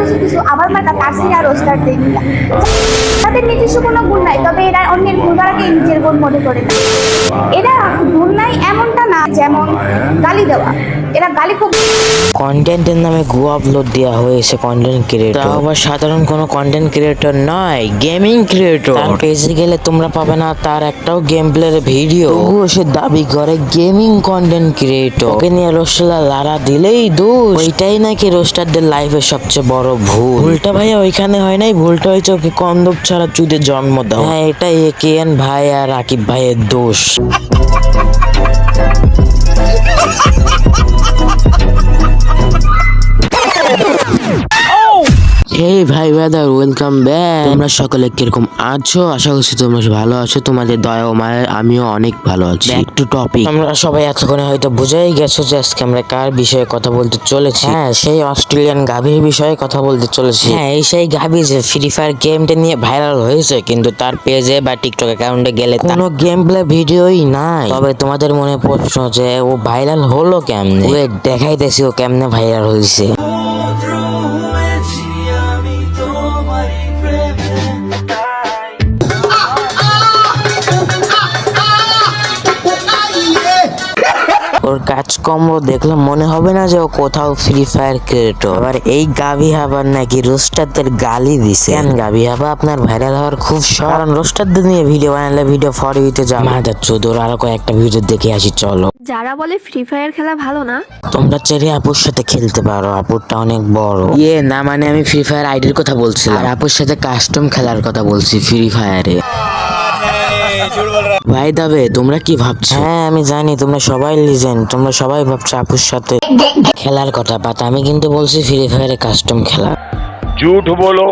বাংলাদেশে কিছু আবার মার্কা তারসিরা রোস্টার দেখলা তাদের নিজস্ব কোনো গুণ নাই, তবে এরা অন্যের গুণগারাকে নিজের গুণ মনে করে না। এরা গুণ নাই এমনটা না, যেমন গালি দেওয়া, এরা গালি খুব। কন্টেন্টের নামে গো আপলোড দেওয়া হয়েছে কন্টেন্ট ক্রিয়েটর, তাও আবার সাধারণ কোনো কন্টেন্ট ক্রিয়েটর নয়, গেমিং ক্রিয়েটর। তার পেজে গেলে তোমরা পাবে না তার একটাও গেম প্লের ভিডিও, তবুও সে দাবি করে গেমিং কন্টেন্ট ক্রিয়েটর। ওকে নিয়ে রোস্টাররা লারা দিলেই দোষ, ওইটাই নাকি রোস্টারদের লাইফের সবচেয়ে বড় ভুল। ভুলটা ভাইয়া ওইখানে হয় নাই, ভুলটা হয়েছে ওকে কন্দক ছাড়া চুদে জন্ম দাও। হ্যাঁ, এটাই কেএন ভাই আর রাকিব ভাইয়ের দোষ। এই ভাই ব্রাদার, ওয়েলকাম ব্যাক। তোমরা সকলে কিরকম আছো? আশা করছি তোমরা ভালো আছো, তোমাদের দয়া ও মায়ে আমিও অনেক ভালো আছি। Back to topic. আমরা সবাই এতক্ষণে হয়তো বুঝেই গেছো যে আজকে আমরা কার বিষয়ে কথা বলতে চলেছি। হ্যাঁ, সেই অস্ট্রেলিয়ান গাভীর বিষয়ে কথা বলতে চলেছি। হ্যাঁ, এই সেই গাভী যে ফ্রি ফায়ার গেমটা নিয়ে ভাইরাল হয়েছে, কিন্তু তার পেজে বা টিকটক অ্যাকাউন্টে গেলে কোনো গেম প্লে ভিডিওই নাই। তবে তোমাদের মনে প্রশ্ন যে ও ভাইরাল হলো কেমনে? ওয়েট, দেখাইতেছি ও কেমনে ভাইরাল হয়েছে। ওর কাজকর্ম দেখলে মনে হবে না যে ও কোথাও ফ্রি ফায়ার ক্রিয়েটর। আবার এই গাভী হাবার নাকি রোস্টারদের গালি দিছে। কেন গাভী হাবা আপনার ভাইরাল হওয়ার খুব শখ? কারণ রোস্টারদের নিয়ে ভিডিও বানালে ভিডিও ফর ইউতে যাবে। মাদার চোদর, আরো কয়েকটা ভিডিও দেখে আসি চলো। যারা বলে ফ্রি ফায়ার খেলা ভালো না, তোমরা চেরি আপুর সাথে খেলতে পারো, আপুরটা অনেক বড়। না মানে আমি ফ্রি ফায়ার আইডির কথা বলছিলাম, আর আপুর সাথে কাস্টম খেলার কথা বলছি ফ্রি ফায়ারে। ভাই দাবে, তোমরা কি ভাবছো? হ্যাঁ আমি জানি তোমরা সবাই লিজেন্ড, তোমরা সবাই ভাবছো আপুর সাথে খেলার কথা, বাট আমি কিন্তু বলছি ফ্রি ফায়ারে কাস্টম খেলা। झूठ बोलो,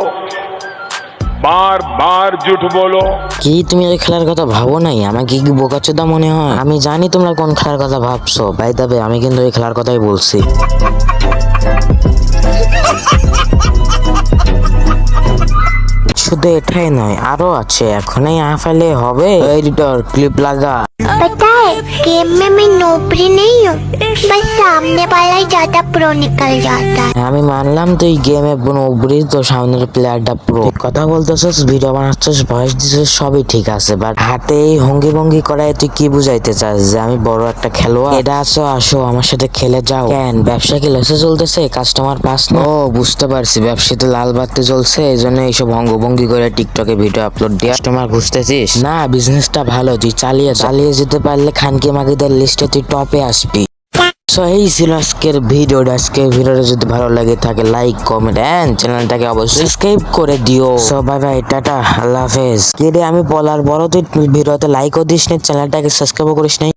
बार बार झूठ बोलो। কি তুমি ওই খেলার কথা ভাবো নাই? আমাকে কি বোকাচোদা মনে হয়? আমি জানি তোমরা কোন খেলার কথা ভাবছো। ভাই দাবে, আমি কিন্তু ওই খেলার কথাই বলছি। শুধু এটাই নয়, আরো আছে, এখনই আফালে হবে। এডিটর ক্লিপ লাগা। पता है गेम में मैं नोबरी नहीं हूँ, बस सामने वाला ही ज्यादा प्रो निकल जाता है। আমি মানলাম তুই গেমে নবরি, তো সামনের প্লেয়ারটা প্রো। কথা বলতেছিস, ভিডিও বানাচ্ছিস, ভয়েস দিছিস, সবই ঠিক আছে, বাট হাতে এই ভঙ্গি ভঙ্গি করায় তুই কি বুঝাইতে চাস যে আমি বড় একটা খেলোয়াড়? এটা আসো আসো আমার সাথে খেলে যাও। কেন, ব্যবসা কি লসে চলতেছে? কাস্টমার পাস না? ও বুঝতে পারছি, ব্যবসাতে লাল বাতি জ্বলছে, এই জন্য এইসব ভঙ্গি করে টিকটকে ভিডিও আপলোড দিয়ে কাস্টমার খুঁজতেছিস। না, বিজনেসটা ভালো, তুই চালিয়ে যেতে পারলে খানকি মাগিদের লিস্টে তুই টপে আসবি। সো এই ছিল আজকের ভিডিওটা। আজকের ভিডিওটা যদি ভালো লাগে থাকে লাইক কমেন্ট এন্ড চ্যানেলটাকে অবশ্যই সাবস্ক্রাইব করে দিও। সো বাই বাই, টাটা, আল্লাহ হাফেজ। কি রে আমি বলার বড় তুই ভিডিওতে লাইকও দিস না, চ্যানেলটাকে সাবস্ক্রাইবও করিস নাই।